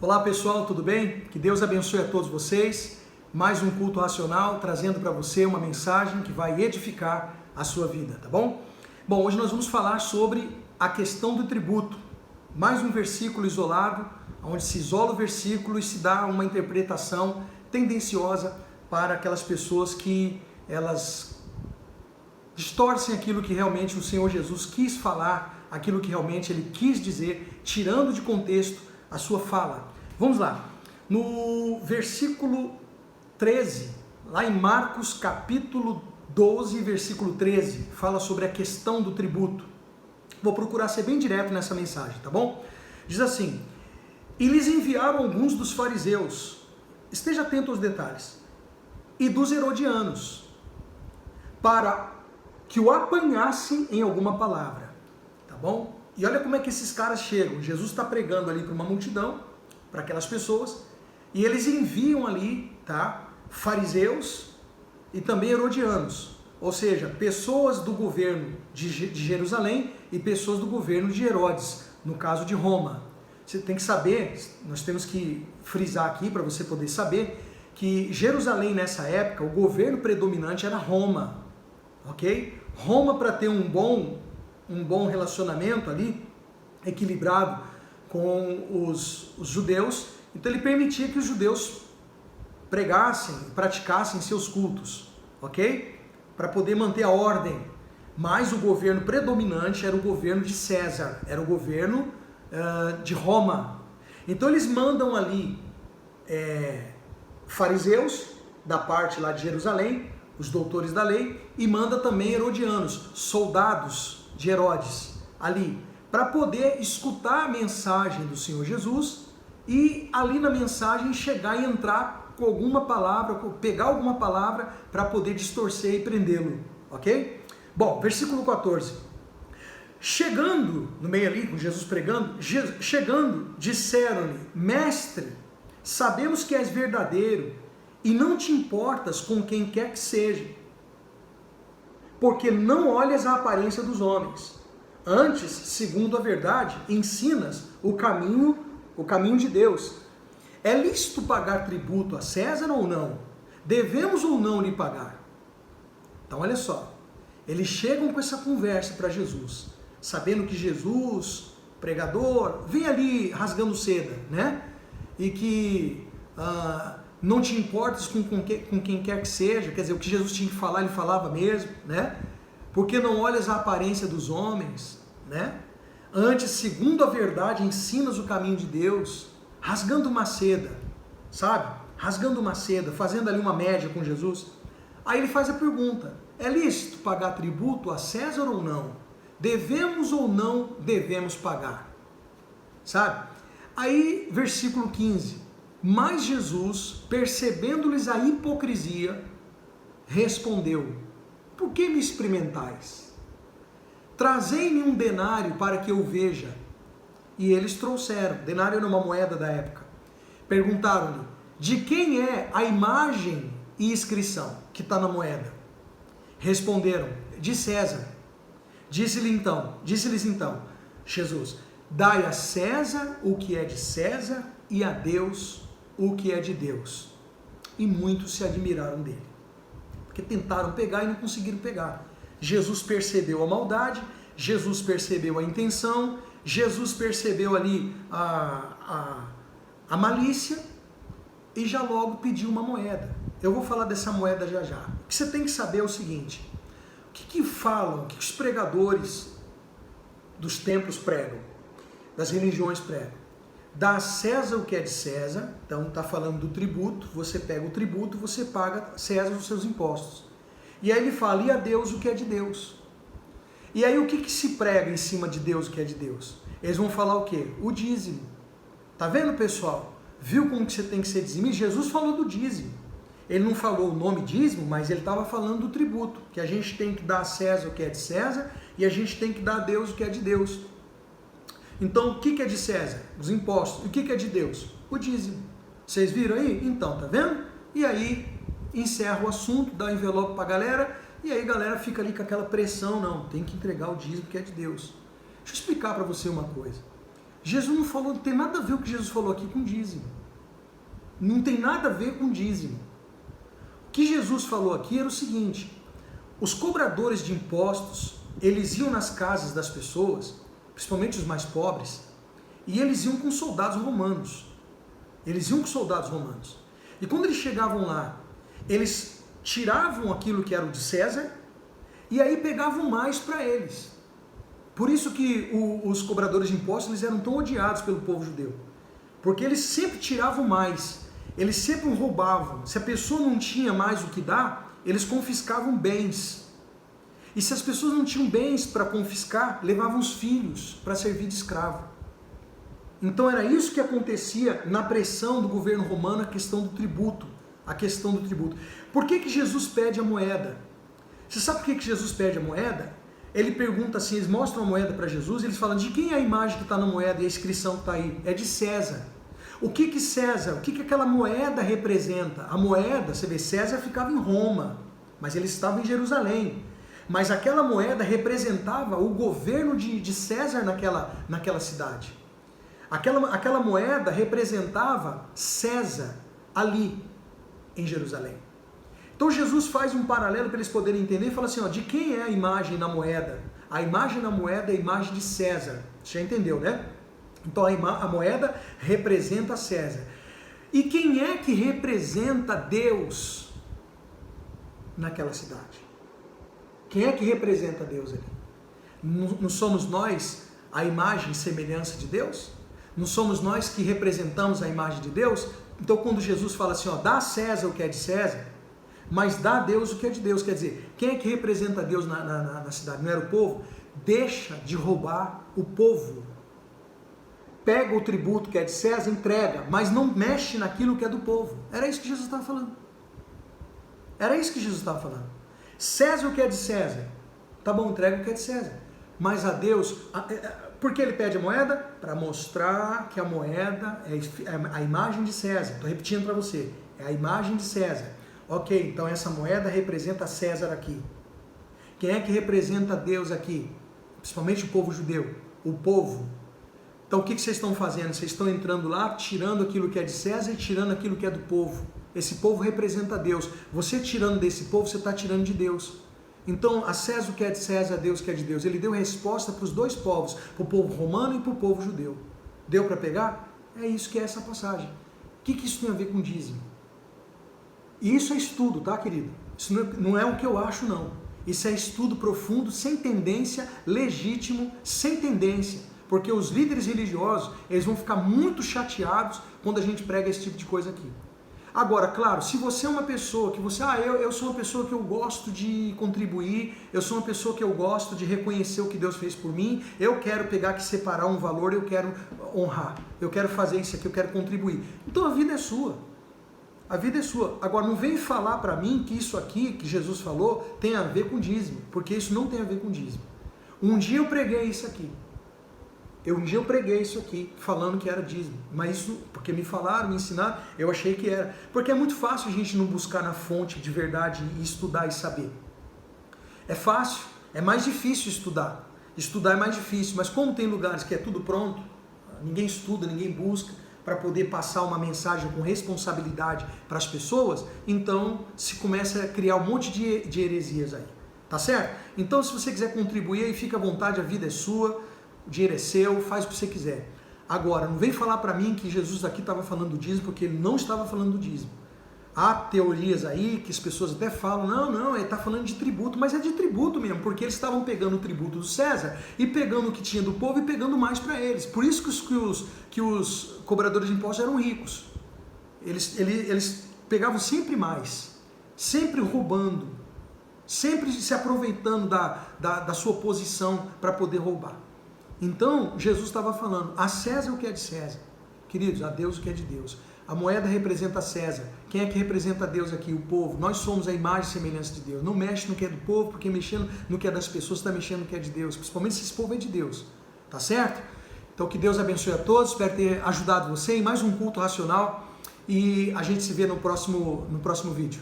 Olá pessoal, tudo bem? Que Deus abençoe a todos vocês. Mais um culto racional, trazendo para você uma mensagem que vai edificar a sua vida, tá bom? Bom, hoje nós vamos falar sobre a questão do tributo. Mais um versículo isolado, onde se isola o versículo e se dá uma interpretação tendenciosa para aquelas pessoas que elas distorcem aquilo que realmente o Senhor Jesus quis falar, aquilo que realmente Ele quis dizer, tirando de contexto a sua fala. Vamos lá, no versículo 13, lá em Marcos capítulo 12, versículo 13, fala sobre a questão do tributo. Vou procurar ser bem direto nessa mensagem, tá bom? Diz assim: e lhes enviaram alguns dos fariseus, esteja atento aos detalhes, e dos herodianos, para que o apanhassem em alguma palavra, tá bom? E olha como é que esses caras chegam. Jesus está pregando ali para uma multidão, para aquelas pessoas, e eles enviam ali, tá, fariseus e também herodianos, ou seja, pessoas do governo de Jerusalém e pessoas do governo de Herodes, no caso de Roma. Você tem que saber, nós temos que frisar aqui para você poder saber, que Jerusalém nessa época, o governo predominante era Roma, ok? Roma, para ter um bom relacionamento ali, equilibrado com os judeus, então ele permitia que os judeus pregassem, praticassem seus cultos, ok? Para poder manter a ordem. Mas o governo predominante era o governo de César, era o governo de Roma. Então eles mandam ali fariseus, da parte lá de Jerusalém, os doutores da lei, e manda também herodianos, soldados de Herodes, ali, para poder escutar a mensagem do Senhor Jesus e ali na mensagem chegar e entrar com alguma palavra, pegar alguma palavra para poder distorcer e prendê-lo, ok? Bom, versículo 14. Chegando, no meio ali, com Jesus pregando, chegando, disseram-lhe: Mestre, sabemos que és verdadeiro e não te importas com quem quer que seja, porque não olhas a aparência dos homens. Antes, segundo a verdade, ensinas o caminho de Deus. É lícito pagar tributo a César ou não? Devemos ou não lhe pagar? Então, olha só. Eles chegam com essa conversa para Jesus, sabendo que Jesus, pregador, vem ali rasgando seda, né? E que não te importes com quem quer que seja, quer dizer, o que Jesus tinha que falar, ele falava mesmo, né? Porque não olhas a aparência dos homens, né? Antes, segundo a verdade, ensinas o caminho de Deus, rasgando uma seda, sabe? Rasgando uma seda, fazendo ali uma média com Jesus. Aí ele faz a pergunta: é lícito pagar tributo a César ou não? Devemos ou não devemos pagar? Sabe? Aí, versículo 15. Mas Jesus, percebendo-lhes a hipocrisia, respondeu: por que me experimentais? Trazei-me um denário para que eu veja. E eles trouxeram. Denário era uma moeda da época. Perguntaram-lhe: de quem é a imagem e inscrição que está na moeda? Responderam: de César. Disse-lhes então Jesus: dai a César o que é de César e a Deus o que é de Deus. E muitos se admiraram dele, porque tentaram pegar e não conseguiram pegar. Jesus percebeu a maldade, Jesus percebeu a intenção, Jesus percebeu ali a malícia e já logo pediu uma moeda. Eu vou falar dessa moeda já já. O que você tem que saber é o seguinte: o que falam, o que os pregadores dos templos pregam, das religiões pregam? Dá a César o que é de César, então está falando do tributo, você pega o tributo, você paga a César os seus impostos. E aí ele fala: e a Deus o que é de Deus? E aí o que se prega em cima de Deus o que é de Deus? Eles vão falar o quê? O dízimo. Tá vendo, pessoal? Viu como que você tem que ser dizimista? Jesus falou do dízimo. Ele não falou o nome dízimo, mas ele estava falando do tributo, que a gente tem que dar a César o que é de César e a gente tem que dar a Deus o que é de Deus. Então, o que é de César? Os impostos. E o que é de Deus? O dízimo. Vocês viram aí? Então, tá vendo? E aí, encerra o assunto, dá o envelope para a galera, e aí a galera fica ali com aquela pressão: não, tem que entregar o dízimo que é de Deus. Deixa eu explicar para você uma coisa. Jesus não falou, não tem nada a ver o que Jesus falou aqui com dízimo. Não tem nada a ver com dízimo. O que Jesus falou aqui era o seguinte: os cobradores de impostos, eles iam nas casas das pessoas, principalmente os mais pobres, e eles iam com soldados romanos. Eles iam com soldados romanos. E quando eles chegavam lá, eles tiravam aquilo que era o de César, e aí pegavam mais para eles. Por isso que os cobradores de impostos eles eram tão odiados pelo povo judeu. Porque eles sempre tiravam mais, eles sempre roubavam. Se a pessoa não tinha mais o que dar, eles confiscavam bens. E se as pessoas não tinham bens para confiscar, levavam os filhos para servir de escravo. Então era isso que acontecia na pressão do governo romano, a questão do tributo. Por que Jesus pede a moeda? Você sabe por que Jesus pede a moeda? Ele pergunta assim, eles mostram a moeda para Jesus, e eles falam, de quem é a imagem que está na moeda e a inscrição que está aí? É de César. O que César, o que aquela moeda representa? A moeda, você vê, César ficava em Roma, mas ele estava em Jerusalém. Mas aquela moeda representava o governo de César naquela cidade. Aquela moeda representava César ali em Jerusalém. Então Jesus faz um paralelo para eles poderem entender e fala assim, ó, de quem é a imagem na moeda? A imagem na moeda é a imagem de César. Você já entendeu, né? Então a moeda representa César. E quem é que representa Deus naquela cidade? Quem é que representa Deus ali? Não somos nós a imagem e semelhança de Deus? Não somos nós que representamos a imagem de Deus? Então quando Jesus fala assim, ó, dá a César o que é de César, mas dá a Deus o que é de Deus, quer dizer, quem é que representa Deus na cidade? Não era o povo? Deixa de roubar o povo. Pega o tributo que é de César, entrega, mas não mexe naquilo que é do povo. Era isso que Jesus estava falando. Era isso que Jesus estava falando. César o que é de César. Tá bom, entrega o que é de César. Mas a Deus... Por que ele pede a moeda? Para mostrar que a moeda é a imagem de César. Estou repetindo para você. É a imagem de César. Ok, então essa moeda representa César aqui. Quem é que representa Deus aqui? Principalmente o povo judeu. O povo. Então o que vocês estão fazendo? Vocês estão entrando lá, tirando aquilo que é de César e tirando aquilo que é do povo. Esse povo representa Deus. Você tirando desse povo, você está tirando de Deus. Então, a César o que é de César, a Deus o que é de Deus. Ele deu resposta para os dois povos, para o povo romano e para o povo judeu. Deu para pegar? É isso que é essa passagem. O que isso tem a ver com dízimo? E isso é estudo, tá, querido? Isso não é o que eu acho, não. Isso é estudo profundo, sem tendência, legítimo, sem tendência. Porque os líderes religiosos, eles vão ficar muito chateados quando a gente prega esse tipo de coisa aqui. Agora, claro, se você é uma pessoa que você... eu sou uma pessoa que eu gosto de contribuir, eu sou uma pessoa que eu gosto de reconhecer o que Deus fez por mim, eu quero pegar que separar um valor, eu quero honrar, eu quero fazer isso aqui, eu quero contribuir. Então a vida é sua. A vida é sua. Agora, não vem falar para mim que isso aqui, que Jesus falou, tem a ver com dízimo, porque isso não tem a ver com dízimo. Um dia eu preguei isso aqui. Falando que era dízimo, mas isso, porque me falaram, me ensinaram, eu achei que era. Porque é muito fácil a gente não buscar na fonte de verdade e estudar e saber. É fácil, é mais difícil estudar. Estudar é mais difícil, mas como tem lugares que é tudo pronto, ninguém estuda, ninguém busca para poder passar uma mensagem com responsabilidade para as pessoas, então se começa a criar um monte de heresias aí, tá certo? Então se você quiser contribuir aí, fica à vontade, a vida é sua, o dinheiro é seu, faz o que você quiser. Agora, não vem falar para mim que Jesus aqui estava falando do dízimo, porque ele não estava falando do dízimo. Há teorias aí que as pessoas até falam, não, ele está falando de tributo, mas é de tributo mesmo, porque eles estavam pegando o tributo do César e pegando o que tinha do povo e pegando mais para eles. Por isso que os cobradores de impostos eram ricos. Eles pegavam sempre mais, sempre roubando, sempre se aproveitando da sua posição para poder roubar. Então, Jesus estava falando, a César o que é de César. Queridos, a Deus o que é de Deus. A moeda representa César. Quem é que representa Deus aqui? O povo. Nós somos a imagem e semelhança de Deus. Não mexe no que é do povo, porque mexendo no que é das pessoas, está mexendo no que é de Deus. Principalmente se esse povo é de Deus. Tá certo? Então, que Deus abençoe a todos. Espero ter ajudado você em mais um culto racional. E a gente se vê no próximo vídeo.